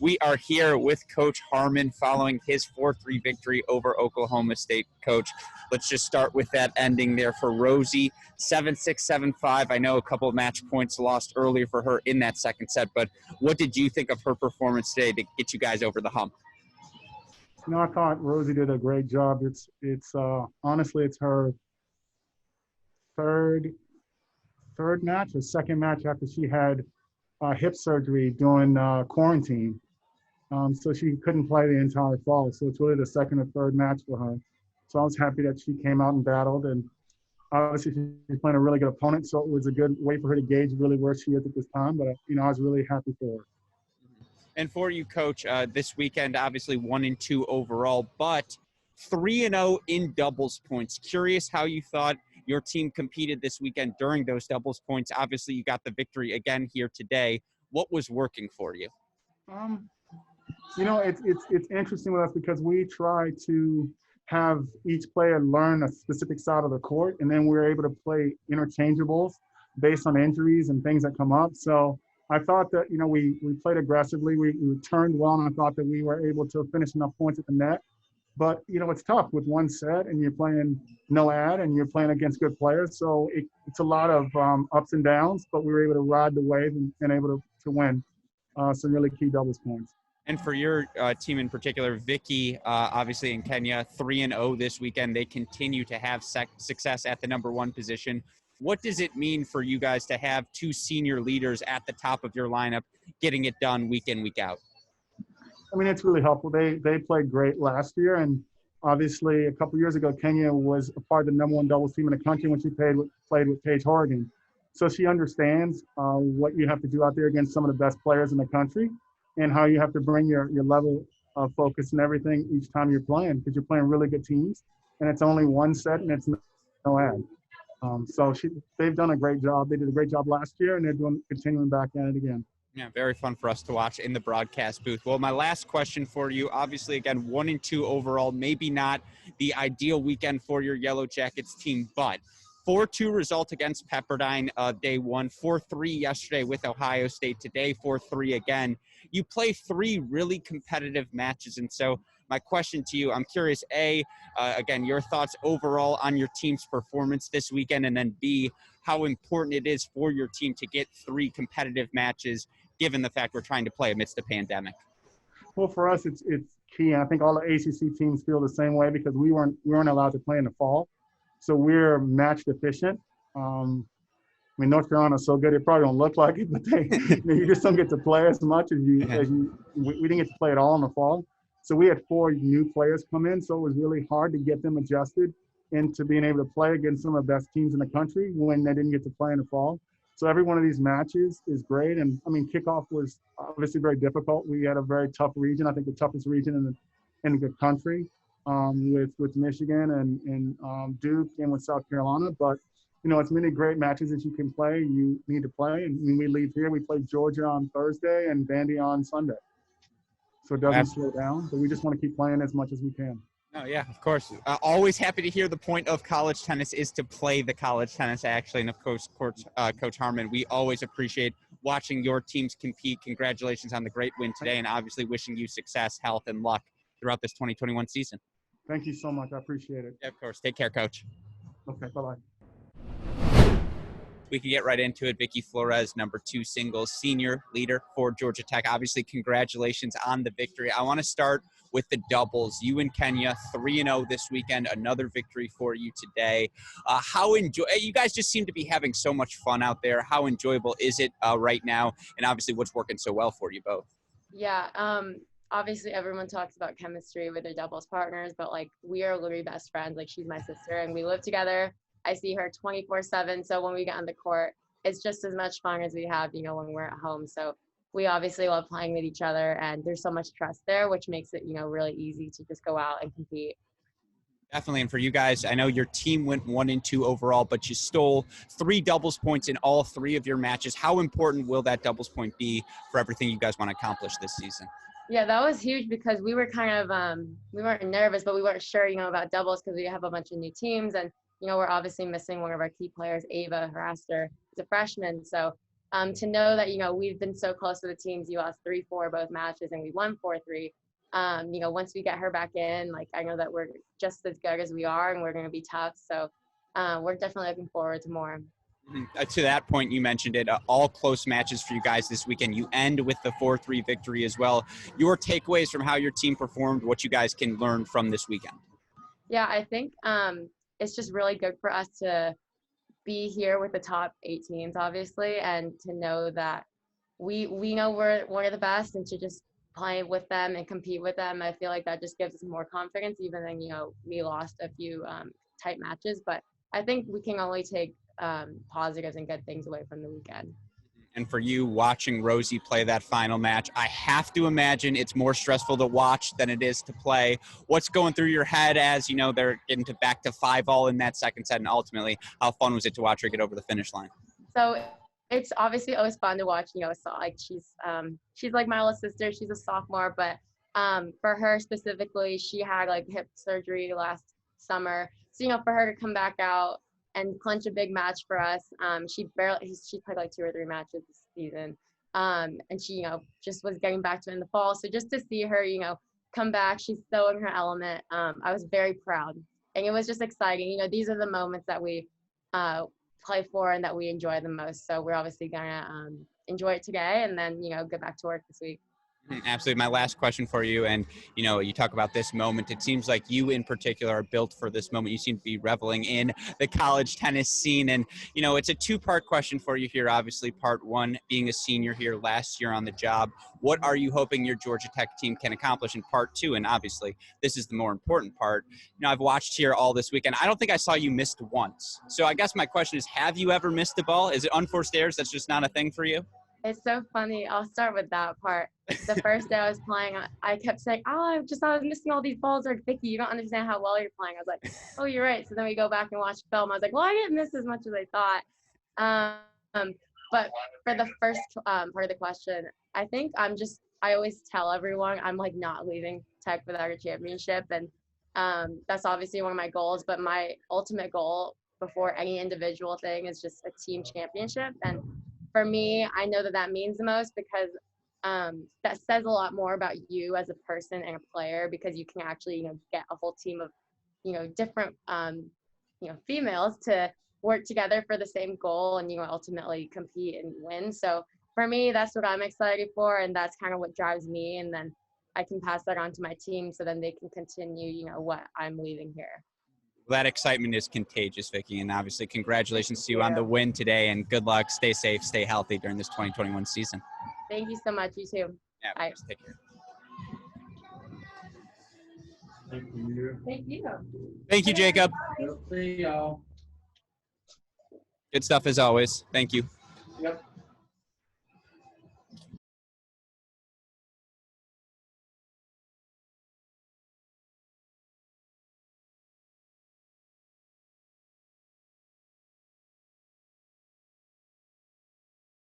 We are here with Coach Harmon following his 4-3 victory over Oklahoma State. Coach, let's just start with that ending there for Rosie, 7-6, 7-5. I know a couple of match points lost earlier for her in that second set, but what did you think of her performance today to get you guys over the hump? No, I thought Rosie did a great job. It's honestly, it's her third match or second match after she had hip surgery during quarantine. So she couldn't play the entire fall. So it's really the second or third match for her. So I was happy that she came out and battled. And obviously she's playing a really good opponent. So it was a good way for her to gauge really where she is at this time. But, I was really happy for her. And for you, Coach, this weekend, obviously 1-2 overall, but 3-0 in doubles points. Curious how you thought your team competed this weekend during those doubles points. Obviously, you got the victory again here today. What was working for you? It's interesting with us because we try to have each player learn a specific side of the court, and then we're able to play interchangeables based on injuries and things that come up. So I thought that, we played aggressively. We returned well, and I thought that we were able to finish enough points at the net. But, it's tough with one set, and you're playing no ad, and you're playing against good players. So it's a lot of ups and downs, but we were able to ride the wave and able to win some really key doubles points. And for your team in particular, Vicky, obviously in Kenya, 3-0 this weekend. They continue to have success at the number one position. What does it mean for you guys to have two senior leaders at the top of your lineup getting it done week in, week out? I mean, it's really helpful. They played great last year, and obviously a couple years ago, Kenya was a part of the number one doubles team in the country when she played with Paige Horrigan. So she understands what you have to do out there against some of the best players in the country and how you have to bring your level of focus and everything each time you're playing, because you're playing really good teams, and it's only one set and it's no ad. So they've done a great job. They did a great job last year, and they're continuing back at it again. Yeah, very fun for us to watch in the broadcast booth. Well, my last question for you, obviously, again, 1-2 overall, maybe not the ideal weekend for your Yellow Jackets team, but 4-2 result against Pepperdine day one, 4-3 yesterday with Ohio State, today 4-3 again. You play three really competitive matches, and so my question to you, I'm curious, A, again, your thoughts overall on your team's performance this weekend, and then B, how important it is for your team to get three competitive matches, given the fact we're trying to play amidst the pandemic. Well, for us, it's key. And I think all the ACC teams feel the same way because we weren't allowed to play in the fall. So we're match deficient. North Carolina's so good, it probably don't look like it, but you just don't get to play as much as we didn't get to play at all in the fall. So we had 4 new players come in, so it was really hard to get them adjusted into being able to play against some of the best teams in the country when they didn't get to play in the fall. So every one of these matches is great. And kickoff was obviously very difficult. We had a very tough region. I think the toughest region in the country with Michigan and Duke and with South Carolina. But, as many great matches as you can play, you need to play. And when we leave here, we play Georgia on Thursday and Vandy on Sunday. So it doesn't slow down, but we just want to keep playing as much as we can. Oh, yeah, of course. Always happy to hear the point of college tennis is to play the college tennis, actually. And, of course, Coach Harmon, we always appreciate watching your teams compete. Congratulations on the great win today, and obviously wishing you success, health, and luck throughout this 2021 season. Thank you so much. I appreciate it. Yeah, of course. Take care, Coach. Okay, bye-bye. We can get right into it. Victoria Flores, number 2 singles senior leader for Georgia Tech. Obviously, congratulations on the victory. I want to start with the doubles. You and Kenya, 3-0 this weekend. Another victory for you today. You guys just seem to be having so much fun out there. How enjoyable is it right now? And obviously, what's working so well for you both? Yeah. Obviously, everyone talks about chemistry with their doubles partners, but we are literally best friends. She's my sister, and we live together. I see her 24/7. So when we get on the court, it's just as much fun as we have, when we're at home. So we obviously love playing with each other, and there's so much trust there, which makes it, really easy to just go out and compete. Definitely. And for you guys, I know your team went 1-2 overall, but you stole 3 doubles points in all 3 of your matches. How important will that doubles point be for everything you guys want to accomplish this season? Yeah, that was huge because we were kind of, we weren't nervous, but we weren't sure, about doubles because we have a bunch of new teams. And, we're obviously missing one of our key players, Ava Haraster, is a freshman. So to know that, you know, we've been so close to the teams. You lost 3-4 both matches and we won 4-3. You know, once we get her back in, like, I know that we're just as good as we are and we're going to be tough. So we're definitely looking forward to more. To that point, you mentioned it, all close matches for you guys this weekend. You end with the 4-3 victory as well. Your takeaways from how your team performed, what you guys can learn from this weekend? Yeah, I think it's just really good for us to be here with the top 8 teams, obviously, and to know that we know we're one of the best, and to just play with them and compete with them. I feel like that just gives us more confidence, even though, you know, we lost a few tight matches. But I think we can only take positives and good things away from the weekend. And for you, watching Rosie play that final match, I have to imagine it's more stressful to watch than it is to play. What's going through your head as, you know, they're getting back to 5-all in that second set, and ultimately, how fun was it to watch her get over the finish line? So it's obviously always fun to watch. You know, so like she's like my little sister. She's a sophomore, but for her specifically, she had like hip surgery last summer. So, you know, for her to come back out and clinch a big match for us, she played like 2 or 3 matches this season, and she, you know, just was getting back to it in the fall. So just to see her, you know, come back, she's so in her element. I was very proud, and it was just exciting. You know, these are the moments that we play for and that we enjoy the most. So we're obviously gonna enjoy it today, and then, you know, get back to work this week. Absolutely. My last question for you, and, you know, you talk about this moment. It seems like you in particular are built for this moment. You seem to be reveling in the college tennis scene. And, you know, it's a 2-part question for you here. Obviously, part 1, being a senior here last year on the job. What are you hoping your Georgia Tech team can accomplish in part 2? And obviously, this is the more important part. You know, I've watched here all this weekend. I don't think I saw you missed once. So I guess my question is, have you ever missed a ball? Is it unforced errors that's just not a thing for you? It's so funny. I'll start with that part. The first day I was playing, I kept saying, "Oh, I was missing all these balls." Like, Vicky, you don't understand how well you're playing. I was like, "Oh, you're right." So then we go back and watch film. I was like, "Well, I didn't miss as much as I thought." But for the first part of the question, I think I always tell everyone I'm like not leaving Tech without a championship, and that's obviously one of my goals. But my ultimate goal before any individual thing is just a team championship. And for me, I know that that means the most, because that says a lot more about you as a person and a player, because you can actually, you know, get a whole team of, you know, different, you know, females to work together for the same goal and, you know, ultimately compete and win. So for me, that's what I'm excited for, and that's kind of what drives me. And then I can pass that on to my team so then they can continue, you know, what I'm leaving here. That excitement is contagious, Vicky, and obviously congratulations to you on Yeah. the win today, and good luck. Stay safe, stay healthy during this 2021 season. Thank you so much. You too. Yeah, Bye. take care. Thank you. Thank you. Thank you, Jacob. See y'all. Good stuff as always. Thank you. Yep.